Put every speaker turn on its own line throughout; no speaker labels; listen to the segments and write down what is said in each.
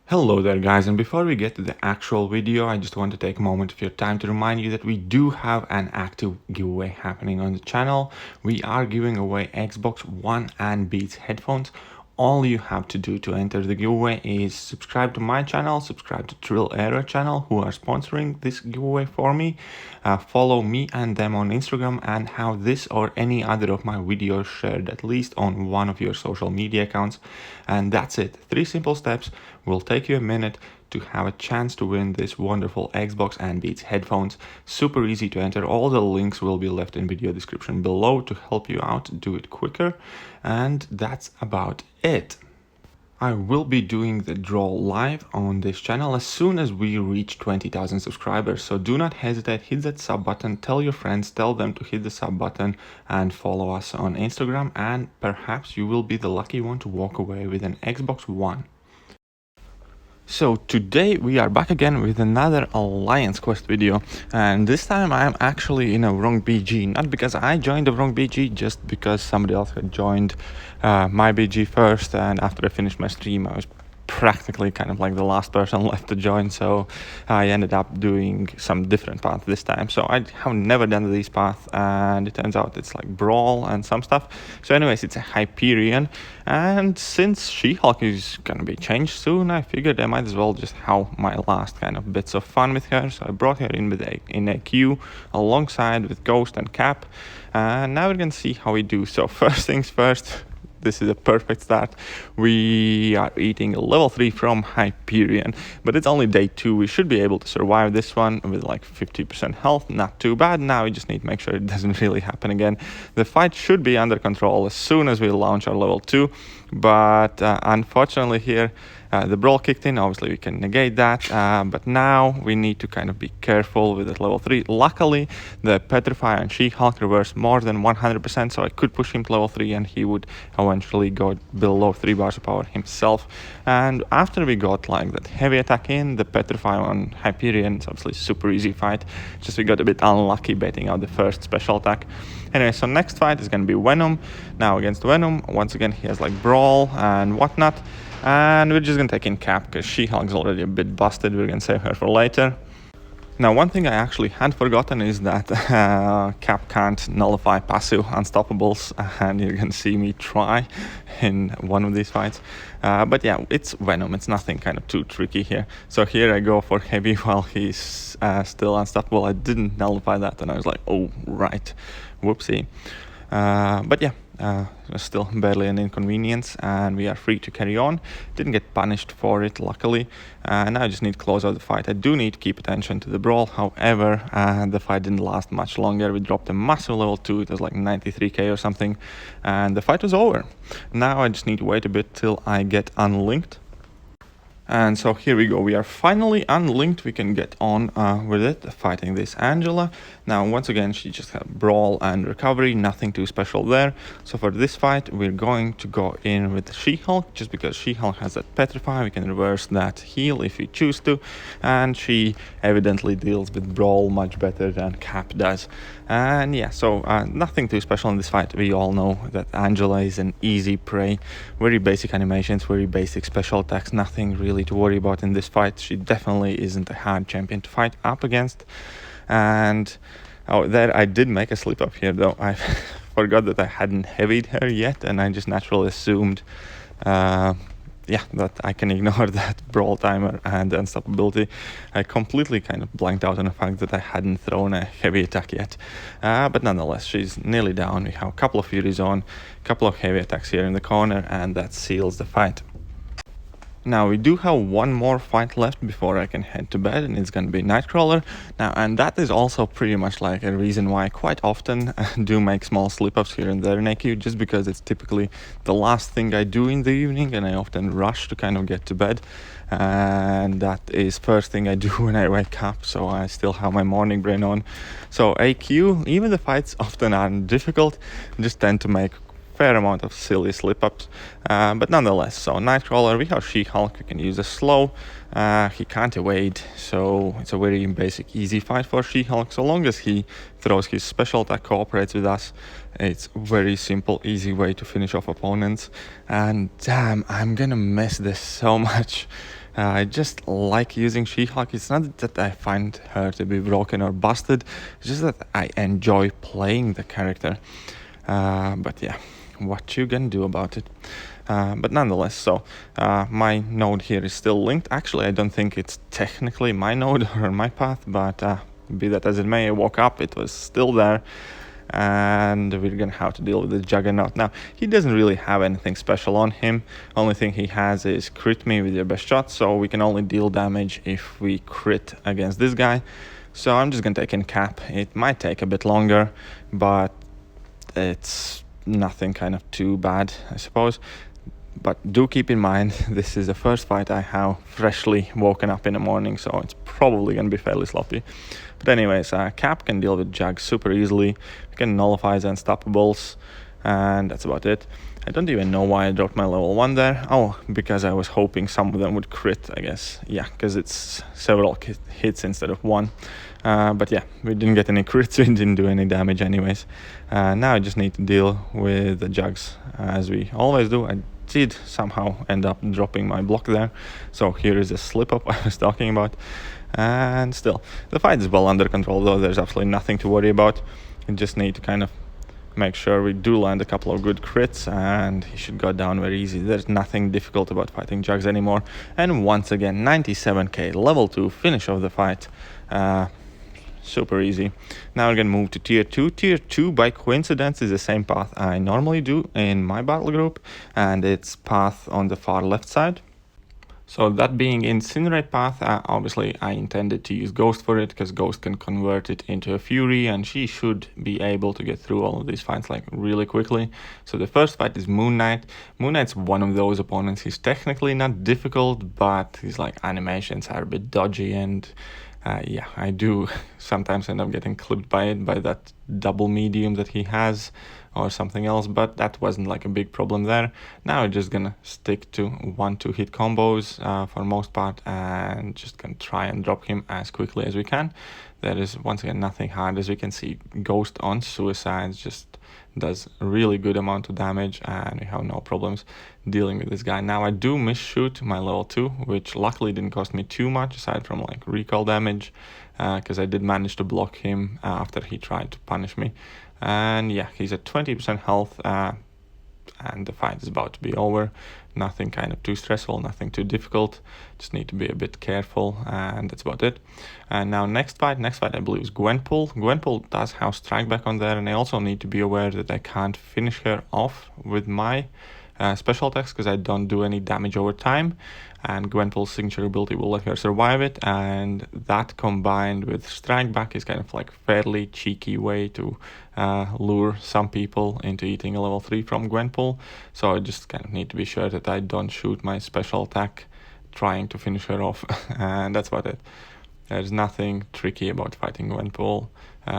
Hello there guys, and before we get to the actual video, I just want to take a moment of your time to remind you that we do have an active giveaway happening on the channel. We are giving away Xbox One and Beats headphones. All you have to do to enter the giveaway is subscribe to my channel, subscribe to Trill Era channel, who are sponsoring this giveaway for me, follow me and them on Instagram, and have this or any other of my videos shared at least on one of your social media accounts. And that's it. 3 simple steps will take you a minute to have a chance to win this wonderful Xbox and Beats headphones. Super easy to enter. All the links will be left in video description below to help you out do it quicker. And that's about it. I will be doing the draw live on this channel as soon as we reach 20,000 subscribers, so do not hesitate, hit that sub button, tell your friends, tell them to hit the sub button and follow us on Instagram, and perhaps you will be the lucky one to walk away with an Xbox One. So today we are back again with another Alliance Quest video, and this time I am actually in a wrong BG, not because I joined the wrong BG, just because somebody else had joined my BG first, and after I finished my stream I was practically kind of like the last person left to join, so I ended up doing some different path this time. So I have never done this path, and it turns out it's like brawl and some stuff. So anyways, it's a Hyperion, and since She-Hulk is gonna be changed soon, I figured I might as well just have my last kind of bits of fun with her. So I brought her in with in a queue alongside with Ghost and Cap, and now we're gonna see how we do. So first things first, this is a perfect start. We are eating a level 3 from Hyperion, but it's only day 2. We should be able to survive this one with like 50% health. Not too bad. Now we just need to make sure it doesn't really happen again. The fight should be under control as soon as we launch our level 2, but unfortunately here the brawl kicked in. Obviously we can negate that, but now we need to kind of be careful with that level 3. Luckily the Petrify and She-Hulk reverse more than 100%, so I could push him to level 3 and he would eventually go below 3 bars of power himself. And after we got like that heavy attack in, the Petrify on Hyperion, it's obviously super easy fight, just we got a bit unlucky baiting out the first special attack. Anyway, so next fight is going to be Venom. Now against Venom, once again he has like brawl and whatnot, and we're just gonna take in Cap because She-Hulk's already a bit busted. We're gonna save her for later. Now, one thing I actually had forgotten is that Cap can't nullify passive unstoppables, and you're gonna see me try in one of these fights. But yeah, it's Venom, it's nothing kind of too tricky here. So here I go for heavy while he's still unstoppable. I didn't nullify that, and I was like, oh, right, whoopsie. But yeah, it was still barely an inconvenience, and we are free to carry on. Didn't get punished for it, luckily. Now I just need to close out the fight. I do need to keep attention to the brawl. However, the fight didn't last much longer. We dropped a massive level 2. It was like 93k or something, and the fight was over. Now I just need to wait a bit till I get unlinked. And so here we go, we are finally unlinked. We can get on with it, fighting this Angela. Now once again she just had brawl and recovery, nothing too special there. So for this fight we're going to go in with She-Hulk, just because She-Hulk has that Petrify. We can reverse that heal if we choose to, and she evidently deals with brawl much better than Cap does. And yeah, so nothing too special in this fight. We all know that Angela is an easy prey, very basic animations, very basic special attacks, nothing really to worry about in this fight. She definitely isn't a hard champion to fight up against. And oh, there I did make a slip up here though. I forgot that I hadn't heavied her yet, and I just naturally assumed yeah, that I can ignore that brawl timer and unstoppability. I completely kind of blanked out on the fact that I hadn't thrown a heavy attack yet. But nonetheless, she's nearly down. We have a couple of Furies on, a couple of heavy attacks here in the corner, and that seals the fight. Now we do have one more fight left before I can head to bed, and it's gonna be Nightcrawler. Now, and that is also pretty much like a reason why I quite often do make small slip-ups here and there in AQ, just because it's typically the last thing I do in the evening, and I often rush to kind of get to bed. And that is first thing I do when I wake up, so I still have my morning brain on. So AQ, even the fights often aren't difficult, just tend to make fair amount of silly slip-ups, but nonetheless. So Nightcrawler, we have She-Hulk. We can use a slow. He can't evade, so it's a very basic easy fight for She-Hulk. So long as he throws his special attack, cooperates with us, it's very simple, easy way to finish off opponents. And damn, I'm gonna miss this so much. I just like using She-Hulk. It's not that I find her to be broken or busted, it's just that I enjoy playing the character. But yeah, what you gonna do about it? But nonetheless, so my node here is still linked. Actually, I don't think it's technically my node or my path, but be that as it may, I woke up, it was still there. And we're gonna have to deal with the Juggernaut. Now, he doesn't really have anything special on him. Only thing he has is crit me with your best shot, so we can only deal damage if we crit against this guy. So I'm just gonna take in cap. It might take a bit longer, but it's nothing kind of too bad, I suppose. But do keep in mind, this is the first fight I have freshly woken up in the morning, so it's probably going to be fairly sloppy. But anyways, Cap can deal with Jug super easily. We can nullify the Unstoppables, and that's about it. I don't even know why I dropped my level 1 there. Oh, because I was hoping some of them would crit, I guess. Yeah, because it's several hits instead of one. But yeah, we didn't get any crits, we didn't do any damage anyways. Now I just need to deal with the Jugs, as we always do. I did somehow end up dropping my block there, so here is a slip up I was talking about. And still, the fight is well under control, though. There's absolutely nothing to worry about. You just need to kind of make sure we do land a couple of good crits, and he should go down very easy. There's nothing difficult about fighting Jugs anymore. And once again, 97k, level 2, finish of the fight. Super easy. Now we're gonna move to tier 2. Tier 2, by coincidence, is the same path I normally do in my battle group, and it's path on the far left side. So that being Incinerate path, obviously I intended to use Ghost for it, because Ghost can convert it into a Fury, and she should be able to get through all of these fights like really quickly. So the first fight is Moon Knight. Moon Knight's one of those opponents. He's technically not difficult, but his like animations are a bit dodgy, and yeah, I do sometimes end up getting clipped by it, by that double medium that he has or something else, but that wasn't like a big problem there. Now we're just gonna stick to 1-2 hit combos for most part, and just gonna try and drop him as quickly as we can. There is once again nothing hard. As we can see, Ghost on Suicides just does a really good amount of damage, and we have no problems dealing with this guy. Now I do miss-shoot my level 2, which luckily didn't cost me too much aside from like recall damage, because I did manage to block him after he tried to punish me. And yeah, he's at 20% health, and the fight is about to be over. Nothing kind of too stressful, nothing too difficult. Just need to be a bit careful, and that's about it. And now next fight I believe is Gwenpool. Gwenpool does have Strike Back on there, and I also need to be aware that I can't finish her off with my special attacks, because I don't do any damage over time, and Gwenpool's signature ability will let her survive it, and that combined with Strike Back is kind of like fairly cheeky way to lure some people into eating a level 3 from Gwenpool. So I just kind of need to be sure that I don't shoot my special attack trying to finish her off, and that's about it. There's nothing tricky about fighting Gwenpool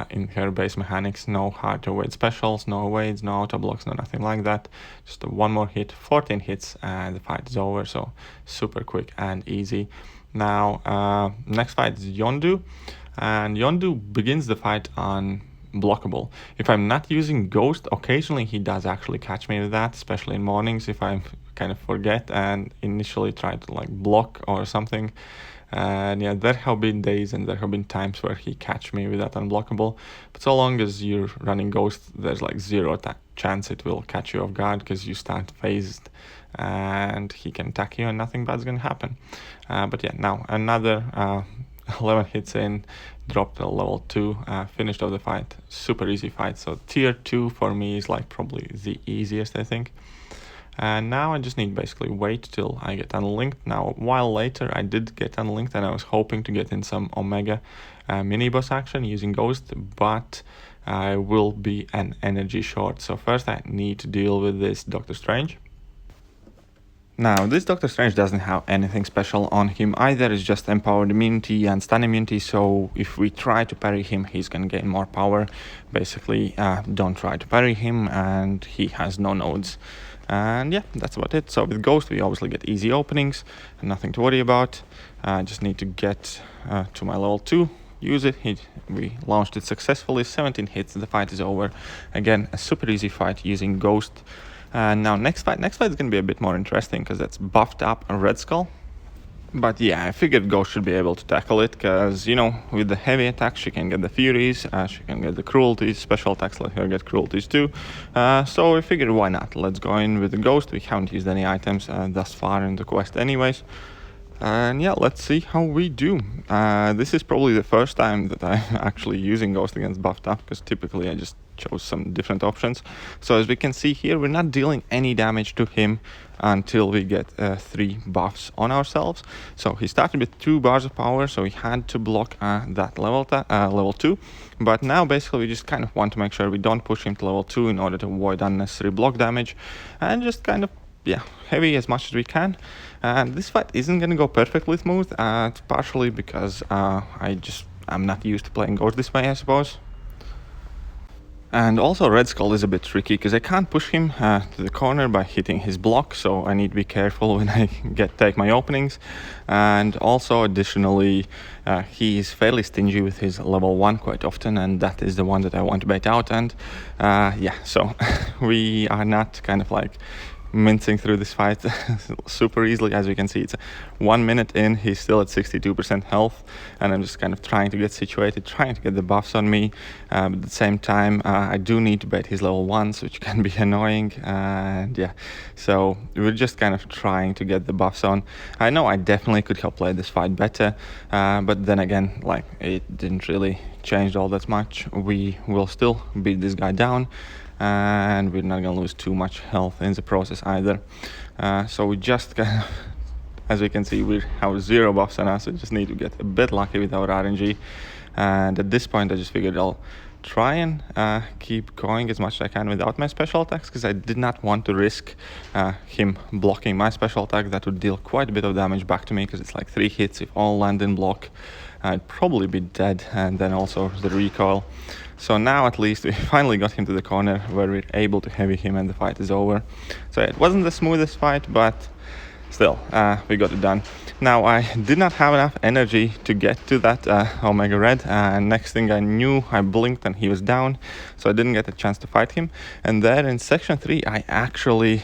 in her base mechanics. No hard to avoid specials, no evades, no auto blocks, no nothing like that. Just one more hit, 14 hits, and the fight is over. So super quick and easy. Now next fight is Yondu, and Yondu begins the fight on blockable. If I'm not using Ghost, occasionally he does actually catch me with that, especially in mornings if I kind of forget and initially try to like block or something. And yeah, there have been days and there have been times where he catch me with that unblockable, but so long as you're running Ghost, there's like zero chance it will catch you off guard, because you start phased and he can attack you and nothing bad's gonna happen. But yeah, now another 11 hits in, dropped a level 2, finished off the fight. Super easy fight. So tier 2 for me is like probably the easiest, I think. And now I just need basically wait till I get unlinked. Now, a while later I did get unlinked, and I was hoping to get in some Omega mini boss action using Ghost, but I will be an energy short. So first I need to deal with this Doctor Strange. Now, this Doctor Strange doesn't have anything special on him either. It's just empowered immunity and stun immunity, so if we try to parry him, he's gonna gain more power. Basically, don't try to parry him, and he has no nodes. And yeah, that's about it. So with Ghost, we obviously get easy openings, and nothing to worry about. I just need to get to my level 2, use it. We launched it successfully, 17 hits, the fight is over. Again, a super easy fight using Ghost. And now next fight is going to be a bit more interesting, because that's buffed up Red Skull. But yeah, I figured Ghost should be able to tackle it, because, you know, with the heavy attacks, she can get the Furies, she can get the Cruelties, special attacks let her get Cruelties too. So I figured, why not? Let's go in with the Ghost. We haven't used any items thus far in the quest anyways. And yeah, let's see how we do. This is probably the first time that I'm actually using Ghost against buffed up, because typically I just chose some different options. So as we can see here, we're not dealing any damage to him until we get 3 buffs on ourselves. So he started with 2 bars of power, so he had to block that level 2. But now basically we just kind of want to make sure we don't push him to level 2 in order to avoid unnecessary block damage, and just kind of, yeah, heavy as much as we can. And this fight isn't going to go perfectly smooth. It's partially because I'm not used to playing Ghost this way, I suppose. And also Red Skull is a bit tricky, because I can't push him to the corner by hitting his block, so I need to be careful when I take my openings. And also additionally, he is fairly stingy with his level 1 quite often, and that is the one that I want to bait out. And yeah, so we are not kind of like mincing through this fight super easily. As you can see, it's 1 minute in, he's still at 62% health, and I'm just kind of trying to get situated, trying to get the buffs on me. But at the same time, I do need to bait his level 1s, which can be annoying. And yeah, so we're just kind of trying to get the buffs on. I know I definitely could have played this fight better, but then again, like, it didn't really change all that much. We will still beat this guy down, and we're not gonna lose too much health in the process either. So we just kind of, as we can see, we have 0 buffs on us, so just need to get a bit lucky with our RNG. And at this point I just figured I'll try and keep going as much as I can without my special attacks, because I did not want to risk him blocking my special attack. That would deal quite a bit of damage back to me, because it's like 3 hits. If all land in block, I'd probably be dead, and then also the recoil. So now at least we finally got him to the corner where we're able to heavy him, and the fight is over. So it wasn't the smoothest fight, but still, we got it done. Now, I did not have enough energy to get to that Omega Red, and next thing I knew, I blinked and he was down, so I didn't get a chance to fight him. And there in section 3, I actually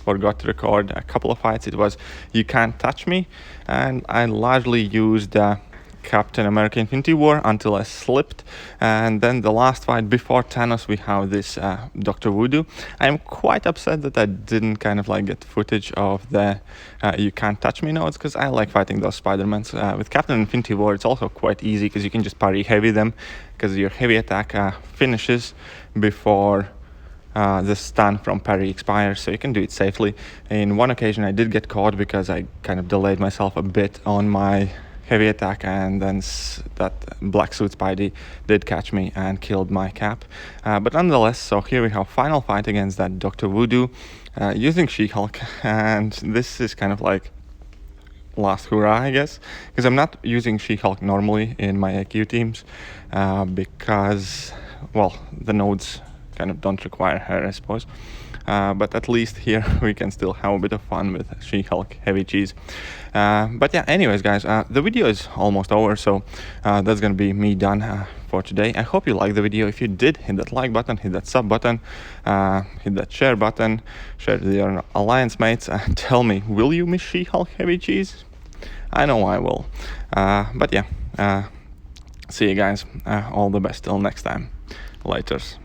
forgot to record a couple of fights. It was You Can't Touch Me, and I largely used Captain America Infinity War until I slipped. And then the last fight before Thanos, we have this Dr. Voodoo. I'm quite upset that I didn't kind of like get footage of the You Can't Touch Me nodes, because I like fighting those Spider-Mans. With Captain Infinity War, it's also quite easy, because you can just parry heavy them, because your heavy attack finishes before the stun from parry expires, so you can do it safely. In one occasion I did get caught because I kind of delayed myself a bit on my heavy attack, and then that black suit Spidey did catch me and killed my Cap. But nonetheless, so here we have final fight against that Dr. Voodoo using She-Hulk, and this is kind of like last hurrah, I guess, because I'm not using She-Hulk normally in my AQ teams, because, well, the nodes kind of don't require her, I suppose. But at least here we can still have a bit of fun with She-Hulk heavy cheese. But yeah, anyways guys, the video is almost over, so that's gonna be me done for today. I hope you liked the video. If you did, hit that like button, hit that sub button, hit that share button, share with your alliance mates, and tell me, will you miss She-Hulk heavy cheese? I know I will. But yeah, see you guys, all the best till next time. Laters.